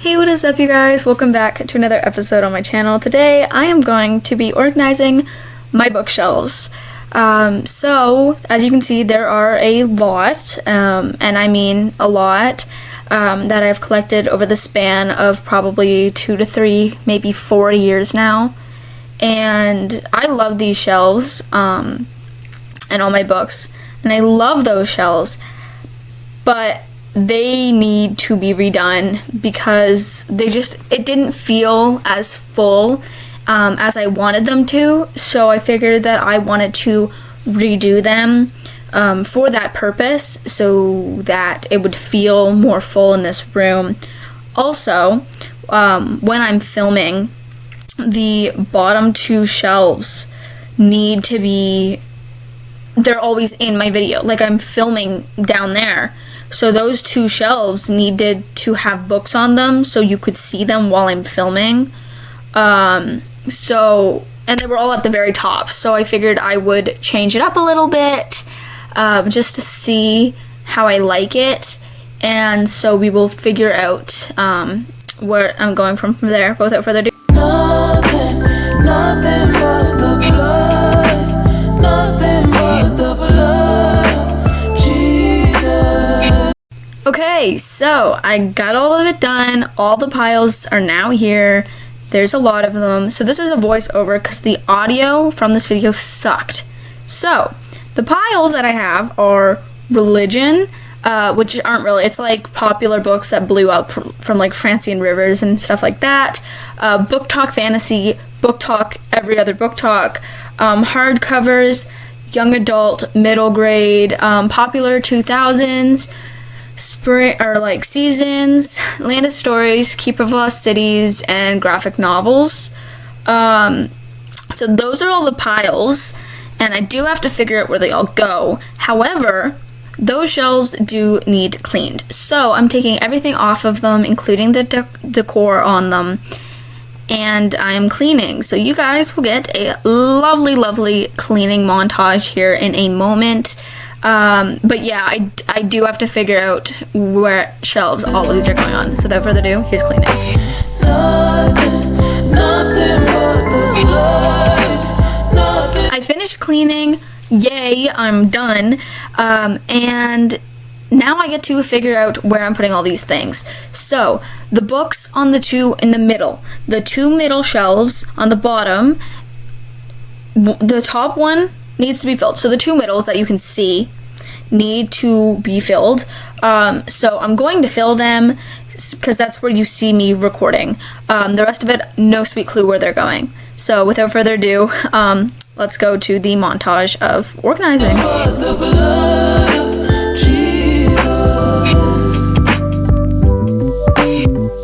Hey, what is up, you guys? Welcome back to another episode on my channel. Today I am going to be organizing my bookshelves. So as you can see, there are a lot, and I mean a lot, that I've collected over the span of probably 2 to 3, maybe 4 years now. And I love these shelves, and all my books, and I love those shelves, but they need to be redone because it didn't feel as full as I wanted them to. So I figured that I wanted to redo them for that purpose, so that it would feel more full in this room. Also, when I'm filming, the bottom 2 shelves need to be, they're always in my video. Like, I'm filming down there. So those 2 shelves needed to have books on them so you could see them while I'm filming. And they were all at the very top. So I figured I would change it up a little bit, just to see how I like it. And so we will figure out where I'm going from there. Without further ado. Nothing but the blood. Nothing but the blood. Jesus. Okay, so I got all of it done. All the piles are now here. There's a lot of them. So this is a voiceover because the audio from this video sucked. So the piles that I have are religion, which aren't really, it's like popular books that blew up from like Francine Rivers and stuff like that. Book Talk Fantasy, Book Talk Every Other Book Talk, hardcovers, young adult, middle grade, popular 2000s, spring or like seasons, Land of Stories, Keeper of Lost Cities, and graphic novels. So those are all the piles, and I do have to figure out where they all go. However, those shelves do need cleaned, so I'm taking everything off of them, including the decor on them, and I am cleaning. So you guys will get a lovely cleaning montage here in a moment. But yeah, I do have to figure out where shelves all of these are going on. So without further ado, here's cleaning. Nothing but the blood. I finished cleaning. Yay, I'm done. And now I get to figure out where I'm putting all these things. So the books on the 2 in the middle, the 2 middle shelves on the bottom, the top one needs to be filled. So the 2 middles that you can see need to be filled. So I'm going to fill them because that's where you see me recording. The rest of it, no sweet clue where they're going. So without further ado, let's go to the montage of organizing. The blood of Jesus.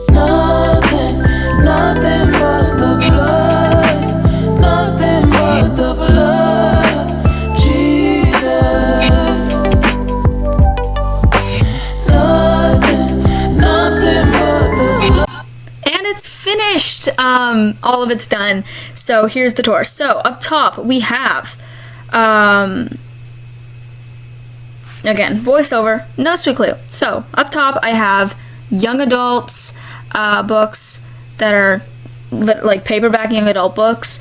Nothing but the blood. Nothing but the blood of Jesus. Nothing but the blood. And it's finished. All of it's done. So here's the tour. So up top we have, again, voiceover, no sweet clue. So up top I have young adults books that are like paperback young adult books,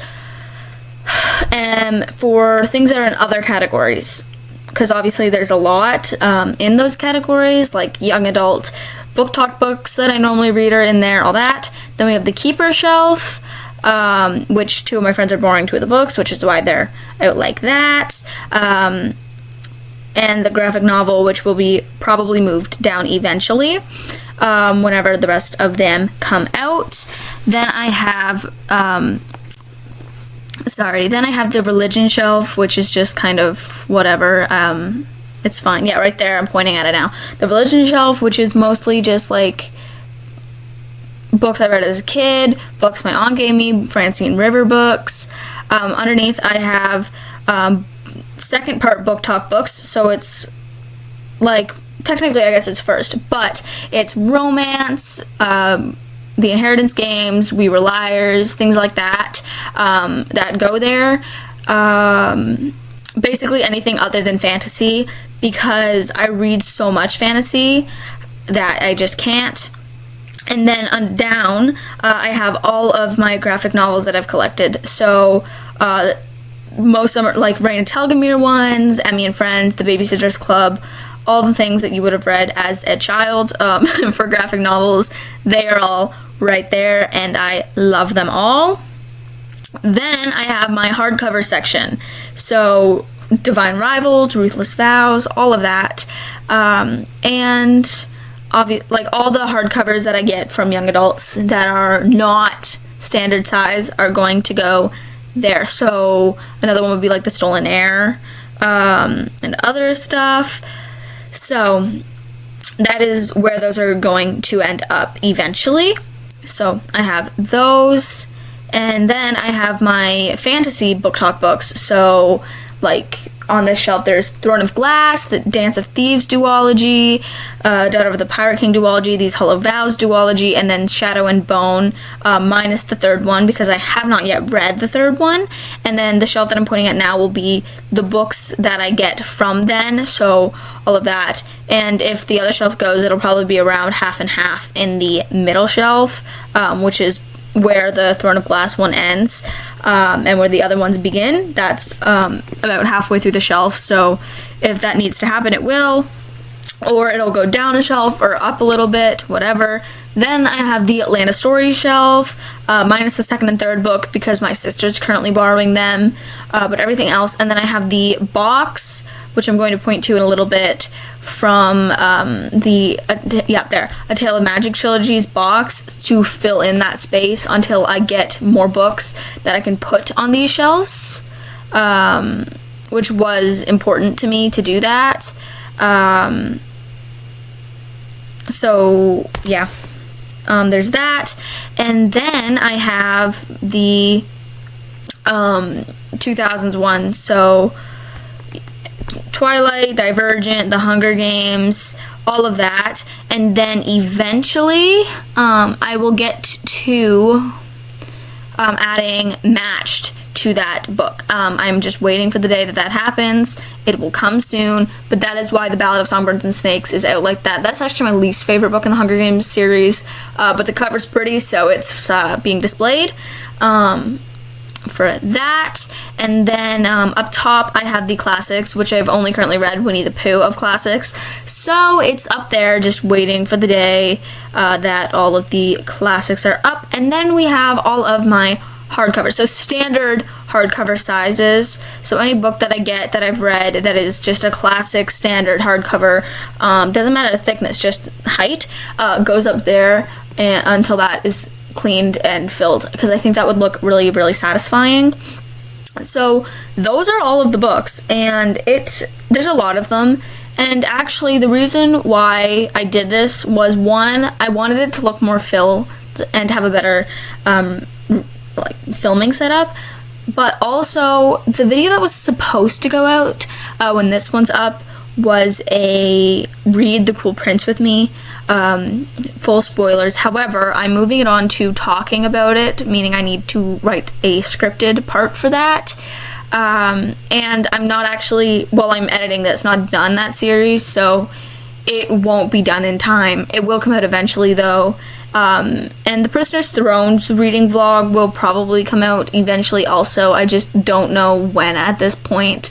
and for things that are in other categories, because obviously there's a lot in those categories, like young adult book talk books that I normally read are in there, all that. Then we have the keeper shelf, which 2 of my friends are borrowing 2 of the books, which is why they're out like that. And the graphic novel, which will be probably moved down eventually, whenever the rest of them come out. Then I have, then I have the religion shelf, which is just kind of whatever. It's fine. Yeah, right there, I'm pointing at it now. The religion shelf, which is mostly just like books I read as a kid, books my aunt gave me, Francine River books. Underneath I have second part book talk books, so it's like, technically I guess it's first, but it's romance, The Inheritance Games, We Were Liars, things like that, that go there. Basically anything other than fantasy, because I read so much fantasy that I just can't. And then on down, I have all of my graphic novels that I've collected. So most of them are like Raina Telgemeier ones, Emmy and Friends, The Babysitter's Club, all the things that you would have read as a child for graphic novels. They are all right there, and I love them all. Then I have my hardcover section. So Divine Rivals, Ruthless Vows, all of that. And like all the hardcovers that I get from young adults that are not standard size are going to go there. So another one would be like The Stolen Heir, and other stuff. So that is where those are going to end up eventually. So I have those, and then I have my fantasy book talk books. So like on this shelf there's Throne of Glass, the Dance of Thieves duology, Daughter of the Pirate King duology, These Hollow Vows duology, and then Shadow and Bone, minus the third one because I have not yet read the third one. And then the shelf that I'm pointing at now will be the books that I get from then, so all of that. And if the other shelf goes, it'll probably be around half and half in the middle shelf, which is where the Throne of Glass one ends, and where the other ones begin. That's about halfway through the shelf, so if that needs to happen, it will, or it'll go down a shelf or up a little bit, whatever. Then I have the Atlanta Stories shelf, minus the second and third book because my sister's currently borrowing them, but everything else. And then I have the box, which I'm going to point to in a little bit, from A Tale of Magic Trilogy's box, to fill in that space until I get more books that I can put on these shelves, which was important to me to do that. So yeah, there's that. And then I have the 2000s one, so Twilight, Divergent, The Hunger Games, all of that. And then eventually I will get to adding Matched to that book. I'm just waiting for the day that happens. It will come soon, but that is why The Ballad of Songbirds and Snakes is out like that. That's actually my least favorite book in the Hunger Games series, but the cover's pretty, so it's being displayed for that. And then up top I have the classics, which I've only currently read Winnie the Pooh of classics, so it's up there just waiting for the day that all of the classics are up. And then we have all of my hardcover, so standard hardcover sizes. So any book that I get that I've read that is just a classic standard hardcover, doesn't matter the thickness, just height, goes up there until that is cleaned and filled, because I think that would look really, really satisfying. So those are all of the books, and there's a lot of them. And actually the reason why I did this was, one, I wanted it to look more filled and have a better like filming setup, but also the video that was supposed to go out when this one's up was a Read The Cruel Prince with me, full spoilers. However, I'm moving it on to talking about it, meaning I need to write a scripted part for that, and I'm not actually, while I'm editing this, not done that series, so it won't be done in time. It will come out eventually though. And the Prisoner's Thrones reading vlog will probably come out eventually also. I just don't know when at this point.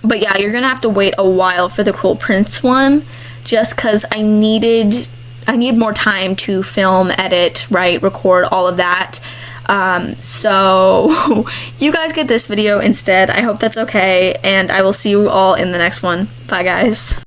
But yeah, you're gonna have to wait a while for the Cruel Prince one, just because I need more time to film, edit, write, record, all of that. So you guys get this video instead. I hope that's okay, and I will see you all in the next one. Bye guys.